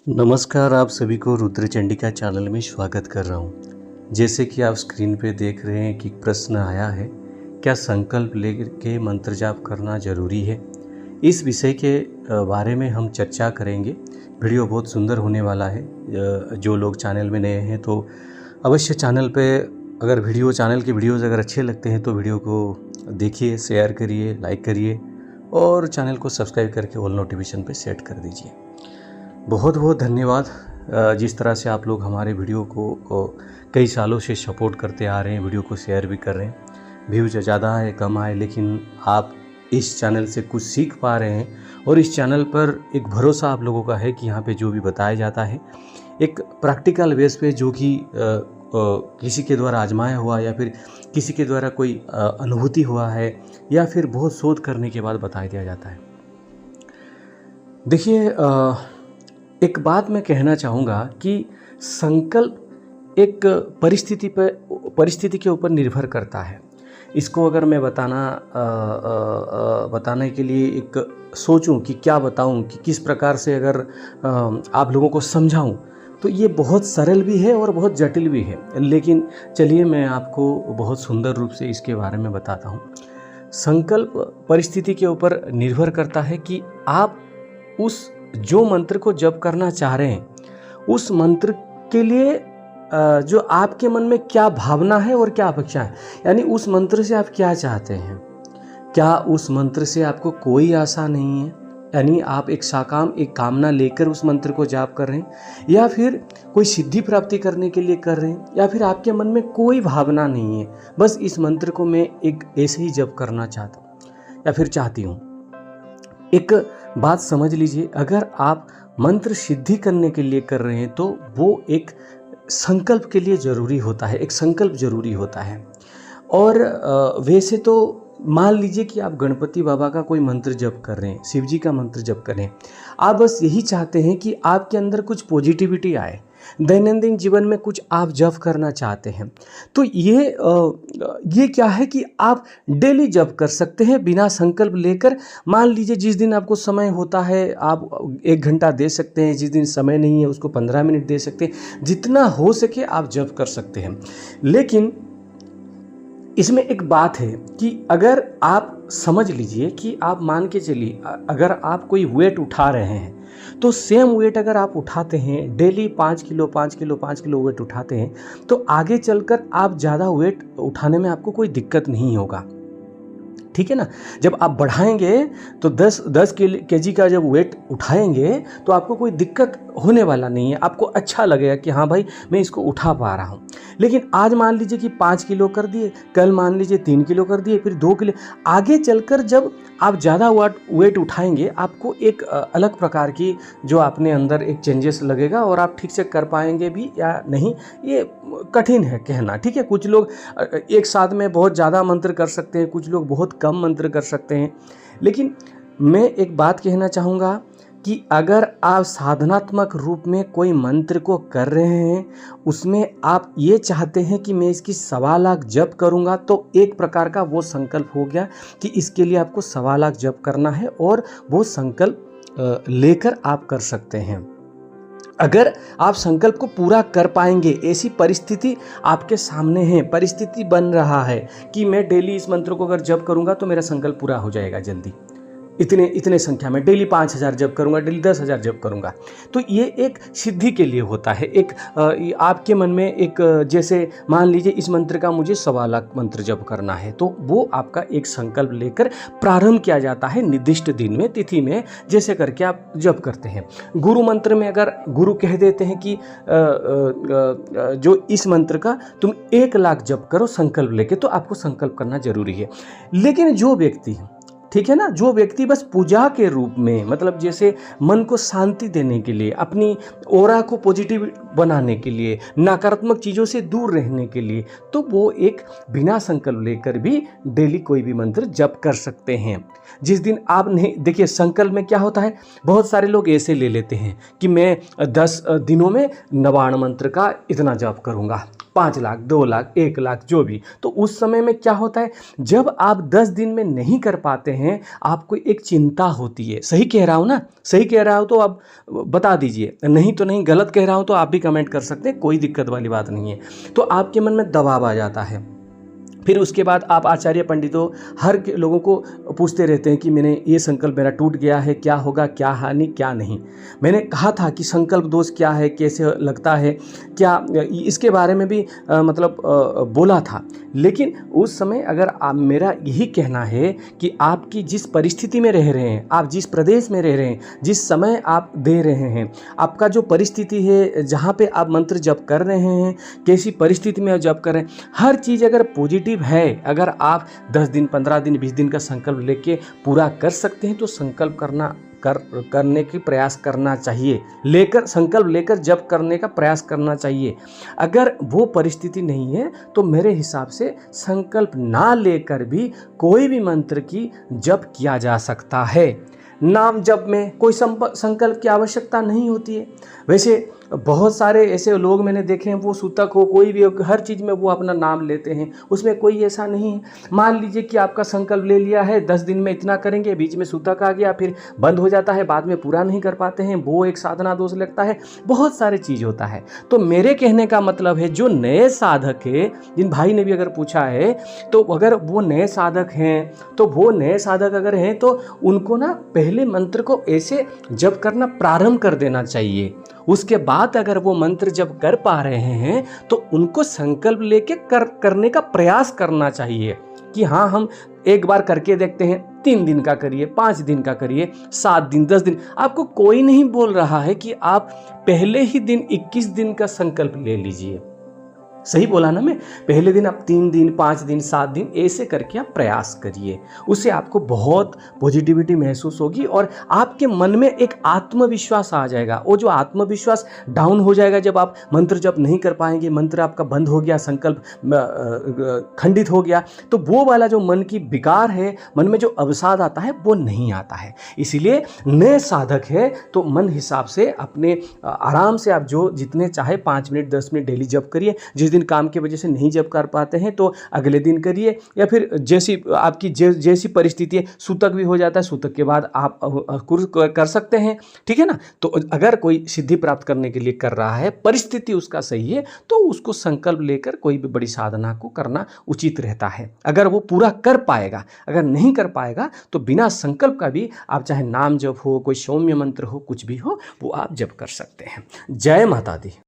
नमस्कार, आप सभी को रुद्र चंडिका चैनल में स्वागत कर रहा हूँ। जैसे कि आप स्क्रीन पे देख रहे हैं कि प्रश्न आया है, क्या संकल्प लेके मंत्र जाप करना ज़रूरी है? इस विषय के बारे में हम चर्चा करेंगे। वीडियो बहुत सुंदर होने वाला है। जो लोग चैनल में नए हैं तो अवश्य चैनल पे अगर चैनल के वीडियोज़ अगर अच्छे लगते हैं तो वीडियो को देखिए, शेयर करिए, लाइक करिए और चैनल को सब्सक्राइब करके ऑल नोटिफिकेशन पे सेट कर दीजिए। बहुत बहुत धन्यवाद। जिस तरह से आप लोग हमारे वीडियो को कई सालों से सपोर्ट करते आ रहे हैं, वीडियो को शेयर भी कर रहे हैं। व्यूज़ ज़्यादा आए कम आए, लेकिन आप इस चैनल से कुछ सीख पा रहे हैं और इस चैनल पर एक भरोसा आप लोगों का है कि यहाँ पे जो भी बताया जाता है एक प्रैक्टिकल बेस पे, जो कि किसी के द्वारा आजमाया हुआ या फिर किसी के द्वारा कोई अनुभूति हुआ है या फिर बहुत शोध करने के बाद बताया दिया जाता है। देखिए, एक बात मैं कहना चाहूँगा कि संकल्प एक परिस्थिति के ऊपर निर्भर करता है। इसको अगर मैं बताने के लिए एक सोचूं कि क्या बताऊं, कि किस प्रकार से अगर आप लोगों को समझाऊं, तो ये बहुत सरल भी है और बहुत जटिल भी है। लेकिन चलिए मैं आपको बहुत सुंदर रूप से इसके बारे में बताता हूँ। संकल्प परिस्थिति के ऊपर निर्भर करता है कि आप उस जो मंत्र को जप करना चाह रहे हैं, उस मंत्र के लिए जो आपके मन में क्या भावना है और क्या अपेक्षा है, यानी उस मंत्र से आप क्या चाहते हैं। क्या उस मंत्र से आपको कोई आशा नहीं है, यानी आप एक कामना लेकर उस मंत्र को जाप कर रहे हैं, या फिर कोई सिद्धि प्राप्ति करने के लिए कर रहे हैं, या फिर आपके मन में कोई भावना नहीं है, बस इस मंत्र को मैं एक ऐसे ही जप करना चाहता हूँ या फिर चाहती हूँ। एक बात समझ लीजिए, अगर आप मंत्र सिद्धि करने के लिए कर रहे हैं तो वो एक संकल्प के लिए ज़रूरी होता है, एक संकल्प ज़रूरी होता है। और वैसे तो मान लीजिए कि आप गणपति बाबा का कोई मंत्र जप कर रहे हैं, शिव जी का मंत्र जप कर रहे हैं, आप बस यही चाहते हैं कि आपके अंदर कुछ पॉजिटिविटी आए, दैनंदिन जीवन में कुछ आप जप करना चाहते हैं, तो ये क्या है कि आप डेली जप कर सकते हैं बिना संकल्प लेकर। मान लीजिए जिस दिन आपको समय होता है आप 1 घंटा दे सकते हैं, जिस दिन समय नहीं है उसको 15 मिनट दे सकते हैं, जितना हो सके आप जप कर सकते हैं। लेकिन इसमें एक बात है कि अगर आप समझ लीजिए कि आप मान के चलिए, अगर आप कोई वेट उठा रहे हैं तो सेम वेट अगर आप उठाते हैं डेली 5 किलो वेट उठाते हैं, तो आगे चलकर आप ज़्यादा वेट उठाने में आपको कोई दिक्कत नहीं होगा, ठीक है ना। जब आप बढ़ाएंगे तो 10 केजी का जब वेट उठाएंगे तो आपको कोई दिक्कत होने वाला नहीं है, आपको अच्छा लगेगा कि हाँ भाई मैं इसको उठा पा रहा हूँ। लेकिन आज मान लीजिए कि 5 किलो कर दिए, कल मान लीजिए 3 किलो कर दिए, फिर 2 किलो, आगे चलकर जब आप ज़्यादा वेट उठाएंगे आपको एक अलग प्रकार की जो अपने अंदर एक चेंजेस लगेगा और आप ठीक से कर पाएंगे भी या नहीं, ये कठिन है कहना, ठीक है। कुछ लोग एक साथ में बहुत ज़्यादा मंत्र कर सकते हैं, कुछ लोग बहुत कम मंत्र कर सकते हैं। लेकिन मैं एक बात कहना चाहूँगा कि अगर आप साधनात्मक रूप में कोई मंत्र को कर रहे हैं, उसमें आप ये चाहते हैं कि मैं इसकी 1.25 लाख जप करूँगा, तो एक प्रकार का वो संकल्प हो गया कि इसके लिए आपको 1.25 लाख जप करना है और वो संकल्प लेकर आप कर सकते हैं। अगर आप संकल्प को पूरा कर पाएंगे, ऐसी परिस्थिति आपके सामने है, परिस्थिति बन रहा है कि मैं डेली इस मंत्र को अगर जप करूंगा तो मेरा संकल्प पूरा हो जाएगा जल्दी, इतने संख्या में डेली 5000 जप करूंगा, डेली 10,000 जप करूंगा, तो ये एक सिद्धि के लिए होता है। एक आपके मन में एक जैसे मान लीजिए इस मंत्र का मुझे 1.25 लाख मंत्र जप करना है, तो वो आपका एक संकल्प लेकर प्रारंभ किया जाता है निर्दिष्ट दिन में, तिथि में, जैसे करके आप जप करते हैं। गुरु मंत्र में अगर गुरु कह देते हैं कि जो इस मंत्र का तुम 1 लाख जप करो संकल्प लेके, तो आपको संकल्प करना जरूरी है। लेकिन जो व्यक्ति, ठीक है ना, जो व्यक्ति बस पूजा के रूप में, मतलब जैसे मन को शांति देने के लिए, अपनी ऑरा को पॉजिटिव बनाने के लिए, नकारात्मक चीज़ों से दूर रहने के लिए, तो वो एक बिना संकल्प लेकर भी डेली कोई भी मंत्र जप कर सकते हैं। जिस दिन आप नहीं, देखिए संकल्प में क्या होता है, बहुत सारे लोग ऐसे ले लेते हैं कि मैं 10 दिनों में 99 मंत्र का इतना जप करूँगा, 5 लाख, 2 लाख, 1 लाख, जो भी। तो उस समय में क्या होता है, जब आप 10 दिन में नहीं कर पाते हैं, आपको एक चिंता होती है। सही कह रहा हूँ ना? सही कह रहा हूँ तो आप बता दीजिए, नहीं तो नहीं, गलत कह रहा हूँ तो आप भी कमेंट कर सकते हैं, कोई दिक्कत वाली बात नहीं है। तो आपके मन में दबाव आ जाता है। फिर उसके बाद आप आचार्य पंडितों हर लोगों को पूछते रहते हैं कि मैंने ये संकल्प मेरा टूट गया है, क्या होगा, क्या हानि, क्या नहीं। मैंने कहा था कि संकल्प दोष क्या है, कैसे लगता है, क्या, इसके बारे में भी बोला था। लेकिन उस समय अगर मेरा यही कहना है कि आपकी जिस परिस्थिति में रह रहे हैं, आप जिस प्रदेश में रह रहे हैं, जिस समय आप दे रहे हैं, आपका जो परिस्थिति है, जहाँ पे आप मंत्र जप कर रहे हैं, कैसी परिस्थिति में आप जप कर रहे हैं, हर चीज़ अगर पॉजिटिव है, अगर आप 10 दिन, 15 दिन, 20 दिन का संकल्प लेके पूरा कर सकते हैं तो संकल्प करने की प्रयास करना चाहिए। संकल्प लेकर जप करने का प्रयास करना चाहिए। अगर वो परिस्थिति नहीं है तो मेरे हिसाब से संकल्प ना लेकर भी कोई भी मंत्र की जप किया जा सकता है। नाम जप में कोई संकल्प की आवश्यकता नहीं होती है। वैसे बहुत सारे ऐसे लोग मैंने देखे हैं, वो सूतक हो, कोई भी हो, हर चीज़ में वो अपना नाम लेते हैं, उसमें कोई ऐसा नहीं है। मान लीजिए कि आपका संकल्प ले लिया है 10 दिन में इतना करेंगे, बीच में सूतक आ गया, फिर बंद हो जाता है, बाद में पूरा नहीं कर पाते हैं, वो एक साधना दोष लगता है, बहुत सारे चीज़ होता है। तो मेरे कहने का मतलब है, जो नए साधक है, जिन भाई ने भी अगर पूछा है, तो अगर वो नए साधक हैं, तो वो नए साधक अगर हैं तो उनको ना पहले मंत्र को ऐसे जप करना प्रारंभ कर देना चाहिए। उसके बाद अगर वो मंत्र जब कर पा रहे हैं तो उनको संकल्प लेके करने का प्रयास करना चाहिए कि हाँ, हम एक बार करके देखते हैं। 3 दिन का करिए, 5 दिन का करिए, 7 दिन, 10 दिन। आपको कोई नहीं बोल रहा है कि आप पहले ही दिन 21 दिन का संकल्प ले लीजिए। सही बोला ना मैं? पहले दिन आप 3 दिन, 5 दिन, 7 दिन ऐसे करके आप प्रयास करिए। उससे आपको बहुत पॉजिटिविटी महसूस होगी और आपके मन में एक आत्मविश्वास आ जाएगा। वो जो आत्मविश्वास डाउन हो जाएगा जब आप मंत्र जप नहीं कर पाएंगे, मंत्र आपका बंद हो गया, संकल्प खंडित हो गया, तो वो वाला जो मन की विकार है, मन में जो अवसाद आता है, वो नहीं आता है। इसीलिए नए साधक है तो मन हिसाब से अपने आराम से आप जो जितने चाहे 5 मिनट, 10 मिनट डेली जप करिए। जिस दिन काम की वजह से नहीं जप कर पाते हैं तो अगले दिन करिए, या फिर जैसी आपकी जैसी परिस्थिति है, सूतक भी हो जाता है, सूतक के बाद आप कुछ कर सकते हैं। ठीक है ना? तो अगर कोई सिद्धि प्राप्त करने के लिए कर रहा है, परिस्थिति उसका सही है, तो उसको संकल्प लेकर कोई भी बड़ी साधना को करना उचित रहता है, अगर वो पूरा कर पाएगा। अगर नहीं कर पाएगा तो बिना संकल्प का भी आप चाहे नाम जप हो, कोई सौम्य मंत्र हो, कुछ भी हो, वो आप जप कर सकते हैं। जय माता दी।